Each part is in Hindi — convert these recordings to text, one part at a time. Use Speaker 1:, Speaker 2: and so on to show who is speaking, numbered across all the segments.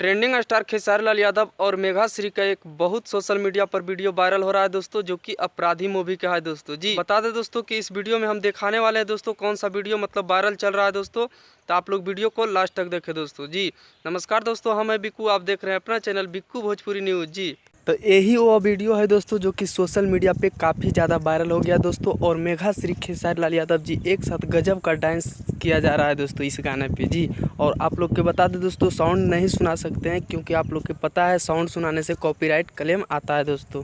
Speaker 1: ट्रेंडिंग स्टार खेसारी लाल यादव और मेघा श्री का एक बहुत सोशल मीडिया पर वीडियो वायरल हो रहा है दोस्तों, जो कि अपराधी मूवी का है दोस्तों। जी बता दें दोस्तों कि इस वीडियो में हम दिखाने वाले हैं दोस्तों कौन सा वीडियो मतलब वायरल चल रहा है दोस्तों, तो आप लोग वीडियो को लास्ट तक देखें दोस्तों। जी नमस्कार दोस्तों, हम हैं बिक्कू, आप देख रहे हैं अपना चैनल बिक्कू भोजपुरी न्यूज़। जी तो यही वो वीडियो है दोस्तों जो कि सोशल मीडिया पे काफ़ी ज़्यादा वायरल हो गया दोस्तों, और मेघा श्री खेसारी लाल यादव जी एक साथ गजब का डांस किया जा रहा है दोस्तों इस गाने पे। जी और आप लोग के बता दें दोस्तों, साउंड नहीं सुना सकते हैं क्योंकि आप लोग को पता है साउंड सुनाने से कॉपीराइट क्लेम आता है दोस्तों।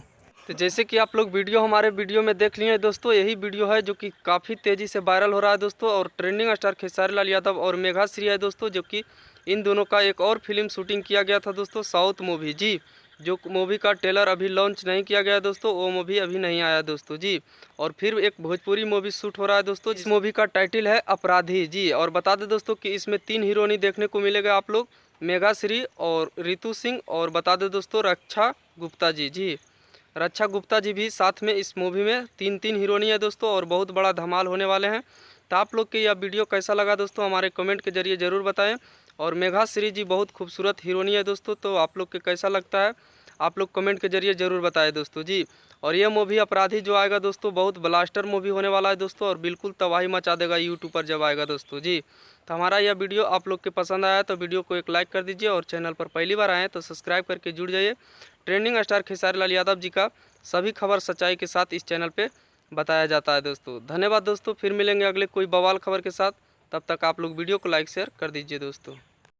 Speaker 1: तो जैसे कि आप लोग हमारे वीडियो में देख लिए हैं दोस्तों, यही वीडियो है जो कि काफ़ी तेज़ी से वायरल हो रहा है दोस्तों, और ट्रेंडिंग स्टार खेसारी लाल यादव और मेघा श्री है दोस्तों, जो कि इन दोनों का एक और फिल्म शूटिंग किया गया था दोस्तों, साउथ मूवी। जी जो मूवी का ट्रेलर अभी लॉन्च नहीं किया गया दोस्तों, वो मूवी अभी नहीं आया दोस्तों। जी और फिर एक भोजपुरी मूवी शूट हो रहा है दोस्तों, इस मूवी का टाइटल है अपराधी। जी और बता दें दोस्तों कि इसमें 3 हीरोइनी देखने को मिलेगा आप लोग, मेघा श्री और रितु सिंह, और बता दें दोस्तों रक्षा गुप्ता जी। जी रक्षा गुप्ता जी भी साथ में इस मूवी में 3 हीरोइनी है दोस्तों, और बहुत बड़ा धमाल होने वाले हैं। तो आप लोग के यह वीडियो कैसा लगा दोस्तों, हमारे कमेंट के जरिए ज़रूर बताएं। और मेघा श्री जी बहुत खूबसूरत हीरोइनी है दोस्तों, तो आप लोग के कैसा लगता है आप लोग कमेंट के जरिए ज़रूर बताएं दोस्तों। जी और यह मूवी अपराधी जो आएगा दोस्तों, बहुत ब्लास्टर मूवी होने वाला है दोस्तों, और बिल्कुल तबाही मचा देगा यूट्यूब पर जब आएगा दोस्तों। जी तो हमारा यह वीडियो आप लोग के पसंद आया तो वीडियो को एक लाइक कर दीजिए, और चैनल पर पहली बार आए तो सब्सक्राइब करके जुड़ जाइए। ट्रेंडिंग स्टार खेसारी लाल यादव जी का सभी खबर सच्चाई के साथ इस चैनल पे बताया जाता है दोस्तों। धन्यवाद दोस्तों, फिर मिलेंगे अगले कोई बवाल खबर के साथ, तब तक आप लोग वीडियो को लाइक शेयर कर दीजिए दोस्तों।